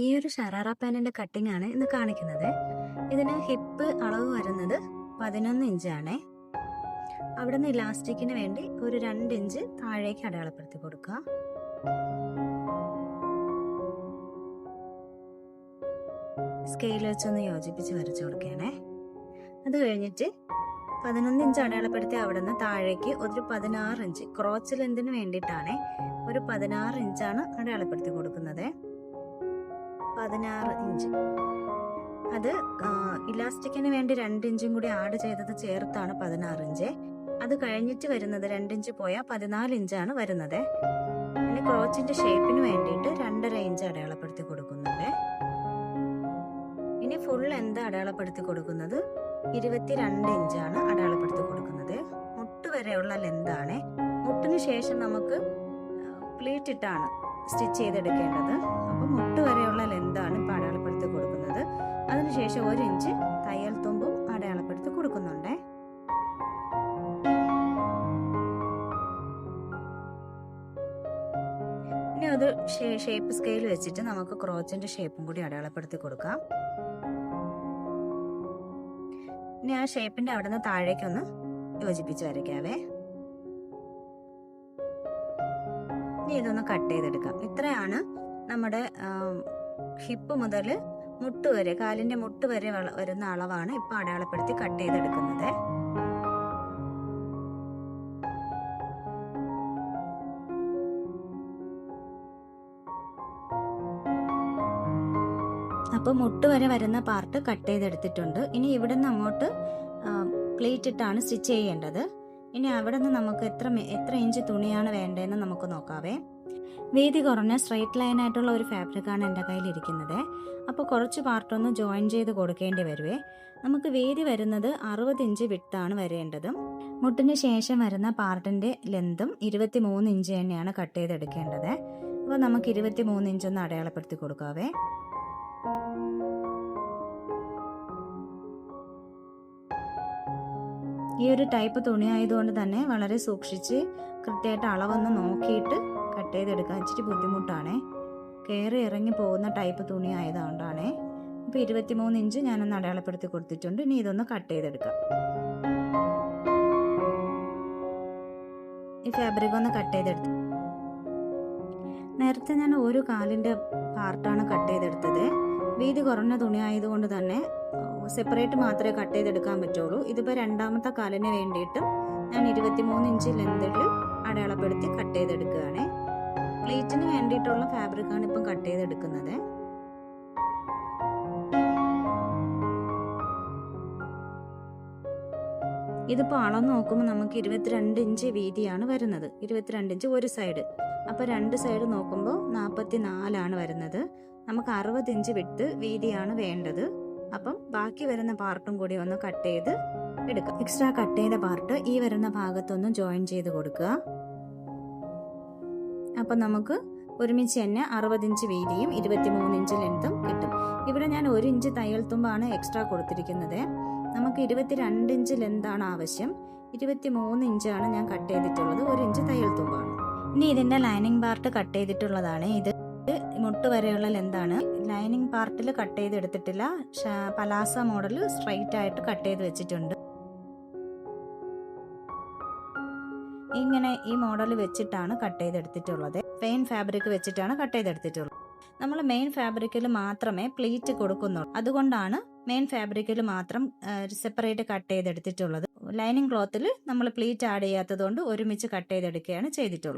ഈ ഒരു ഷറാറ പാൻറ്റിന്റെ കട്ടിംഗ് ആണ് ഇന്ന് കാണിക്കുന്നത്. ഇതിന് ഹിപ്പ് അളവ് വരുന്നത് 11 ഇഞ്ചാണേ. അവിടുന്ന് ഇലാസ്റ്റിക്കിന് വേണ്ടി ഒരു 2 ഇഞ്ച് താഴേക്ക് അടയാളപ്പെടുത്തി കൊടുക്കുക. സ്കെയിൽ വെച്ചൊന്ന് യോജിപ്പിച്ച് വരച്ചു കൊടുക്കണേ. അത് കഴിഞ്ഞിട്ട് 11 ഇഞ്ച് അടയാളപ്പെടുത്തി അവിടുന്ന് താഴേക്ക് ഒരു 16 ഇഞ്ച് ക്രോച്ച് ലെന്തിന് വേണ്ടിയിട്ടാണ് ഒരു 16 ഇഞ്ചാണ് അടയാളപ്പെടുത്തി കൊടുക്കുന്നത്. 16 ഇഞ്ച്. അത് ഇലാസ്റ്റിക്കിന് വേണ്ടി 2 ഇഞ്ചും കൂടി ആഡ് ചെയ്തത് ചേർത്താണ് 16 ഇഞ്ച്. അത് കഴിഞ്ഞിട്ട് വരുന്നത് 2 ഇഞ്ച് പോയാൽ 14 ഇഞ്ചാണ് വരുന്നത്. പിന്നെ ക്രോച്ചിന്റെ ഷേപ്പിന് വേണ്ടിയിട്ട് 2.5 ഇഞ്ച് അടയാളപ്പെടുത്തി കൊടുക്കുന്നുണ്ട്. ഇനി ഫുൾ ലെന്ത് അടയാളപ്പെടുത്തി കൊടുക്കുന്നത് 22 ഇഞ്ചാണ് അടയാളപ്പെടുത്തി കൊടുക്കുന്നത്. മുട്ട് വരെയുള്ള ലെന്താണ്. മുട്ടിന് ശേഷം നമുക്ക് പ്ലീറ്റ് ഇട്ടാണ് സ്റ്റിച്ച് ചെയ്തെടുക്കേണ്ടത്. അപ്പം മുട്ട് വരെയുള്ള ലെന്താണ് ഇപ്പം അടയാളപ്പെടുത്തി കൊടുക്കുന്നത്. അതിനുശേഷം 1 ഇഞ്ച് തയ്യൽ തുമ്പും അടയാളപ്പെടുത്തി കൊടുക്കുന്നുണ്ട്. ഇനി അത് ഷേപ്പ് സ്കെയിൽ വെച്ചിട്ട് നമുക്ക് ക്രോച്ചിന്റെ ഷേപ്പും കൂടി അടയാളപ്പെടുത്തി കൊടുക്കാം. ഇനി ആ ഷേപ്പിന്റെ അവിടെ നിന്ന് താഴേക്കൊന്ന് യോജിപ്പിച്ച് വരയ്ക്കാവേ. ഇനി ഇതൊന്ന് കട്ട് ചെയ്തെടുക്കാം. ഇത്രയാണ് നമ്മുടെ ഹിപ്പ് മുതൽ മുട്ട് വരെ, കാലിന്റെ മുട്ട് വരെ വരുന്ന അളവാണ് ഇപ്പൊ അടയാളപ്പെടുത്തി കട്ട് ചെയ്തെടുക്കുന്നത്. അപ്പോൾ മുട്ട് വരെ വരുന്ന പാർട്ട് കട്ട് ചെയ്തെടുത്തിട്ടുണ്ട്. ഇനി ഇവിടെ നിന്ന് അങ്ങോട്ട് പ്ലേറ്റ് ഇട്ടാണ് സ്റ്റിച്ച് ചെയ്യേണ്ടത്. ഇനി അവിടെ നിന്ന് നമുക്ക് എത്ര ഇഞ്ച് തുണിയാണ് വേണ്ടതെന്ന് നമുക്ക് നോക്കാവേ. വീതി കുറഞ്ഞ സ്ട്രൈറ്റ് ലൈൻ ആയിട്ടുള്ള ഒരു ഫാബ്രിക്കാണ് എൻ്റെ കയ്യിലിരിക്കുന്നത്. അപ്പോൾ കുറച്ച് പാർട്ടൊന്ന് ജോയിൻ ചെയ്ത് കൊടുക്കേണ്ടി വരുവേ. നമുക്ക് വീതി വരുന്നത് 60 ഇഞ്ച് വിട്ടാണ് വരേണ്ടത്. മുട്ടിന് ശേഷം വരുന്ന പാർട്ടിൻ്റെ ലെന്തും 23 ഇഞ്ച് തന്നെയാണ് കട്ട് ചെയ്തെടുക്കേണ്ടത്. അപ്പോൾ നമുക്ക് 23 ഇഞ്ചൊന്ന് അടയാളപ്പെടുത്തി കൊടുക്കാവേ. ഈ ഒരു ടൈപ്പ് തുണി ആയതുകൊണ്ട് തന്നെ വളരെ സൂക്ഷിച്ച് കൃത്യമായിട്ട് അളവൊന്ന് നോക്കിയിട്ട് കട്ട് ചെയ്തെടുക്കാൻ ഇച്ചിരി ബുദ്ധിമുട്ടാണ്. കയറി ഇറങ്ങി പോകുന്ന ടൈപ്പ് തുണി ആയതുകൊണ്ടാണ്. ഇപ്പോൾ 23 ഇഞ്ച് ഞാനൊന്ന് അടയാളപ്പെടുത്തി കൊടുത്തിട്ടുണ്ട്. ഇനി ഇതൊന്ന് കട്ട് ചെയ്തെടുക്കാം. ഈ ഫാബ്രിക് ഒന്ന് കട്ട് ചെയ്തെടുത്തു. നേരത്തെ ഞാൻ ഒരു കാലിൻ്റെ പാർട്ടാണ് കട്ട് ചെയ്തെടുത്തത്. വീതി കുറഞ്ഞ തുണി ആയതുകൊണ്ട് തന്നെ സെപ്പറേറ്റ് മാത്രമേ കട്ട് ചെയ്തെടുക്കാൻ പറ്റുള്ളൂ. ഇതിപ്പോൾ രണ്ടാമത്തെ കാലിന് വേണ്ടിയിട്ട് ഞാൻ 23 ഇഞ്ച് ലെന്തിൽ അടയാളപ്പെടുത്തി കട്ട് ചെയ്തെടുക്കുകയാണ്. പ്ലേറ്റിന് വേണ്ടിയിട്ടുള്ള ഫാബ്രിക്കാണ് ഇപ്പം കട്ട് ചെയ്തെടുക്കുന്നത്. ഇതിപ്പോൾ അളന്ന് നോക്കുമ്പോൾ നമുക്ക് 22 ഇഞ്ച് വീതിയാണ് വരുന്നത്. 22 ഇഞ്ച് ഒരു സൈഡ്. അപ്പോൾ 2 സൈഡ് നോക്കുമ്പോൾ 44 വരുന്നത്. നമുക്ക് 60 ഇഞ്ച് വിട്ട് വീതിയാണ് വേണ്ടത്. അപ്പം ബാക്കി വരുന്ന പാർട്ടും കൂടി ഒന്ന് കട്ട് ചെയ്ത് എടുക്കാം. എക്സ്ട്രാ കട്ട് ചെയ്ത പാർട്ട് ഈ വരുന്ന ഭാഗത്തൊന്ന് ജോയിൻ ചെയ്ത് കൊടുക്കുക. അപ്പം നമുക്ക് ഒരുമിച്ച് തന്നെ 60 ഇഞ്ച് വീതിയും 23 ഇഞ്ച് ലെങ്തും കിട്ടും. ഇവിടെ ഞാൻ 1 ഇഞ്ച് തയ്യൽ തുമ്പാണ് എക്സ്ട്രാ കൊടുത്തിരിക്കുന്നത്. നമുക്ക് 22 ഇഞ്ച് ലെന്താണ് ആവശ്യം. 23 ഇഞ്ചാണ് ഞാൻ കട്ട് ചെയ്തിട്ടുള്ളത്. 1 ഇഞ്ച് തയ്യൽ തുമ്പാണ്. ഇനി ഇതിന്റെ ലൈനിങ് പാർട്ട് കട്ട് ചെയ്തിട്ടുള്ളതാണ്. ഇത് മുട്ട് വരെയുള്ള ലെന്താണ്. ലൈനിങ് പാർട്ടിൽ കട്ട് ചെയ്ത് എടുത്തിട്ടില്ല. പലാസ മോഡൽ സ്ട്രൈറ്റ് ആയിട്ട് കട്ട് ചെയ്ത് വെച്ചിട്ടുണ്ട്. ഇങ്ങനെ ഈ മോഡൽ വെച്ചിട്ടാണ് കട്ട് ചെയ്തെടുത്തിട്ടുള്ളത്. പ്ലെയിൻ ഫാബ്രിക് വെച്ചിട്ടാണ് കട്ട് ചെയ്തെടുത്തിട്ടുള്ളത്. നമ്മൾ മെയിൻ ഫാബ്രിക്കിൽ മാത്രമേ പ്ലീറ്റ് കൊടുക്കുന്നുള്ളൂ. അതുകൊണ്ടാണ് മെയിൻ ഫാബ്രിക്കിൽ മാത്രം സെപ്പറേറ്റ് കട്ട് ചെയ്തെടുത്തിട്ടുള്ളത്. ലൈനിങ് ക്ലോത്തിൽ നമ്മൾ പ്ലീറ്റ് ആഡ് ചെയ്യാത്തത് കൊണ്ട് ഒരുമിച്ച് കട്ട് ചെയ്തെടുക്കുകയാണ് ചെയ്തിട്ടുള്ളത്.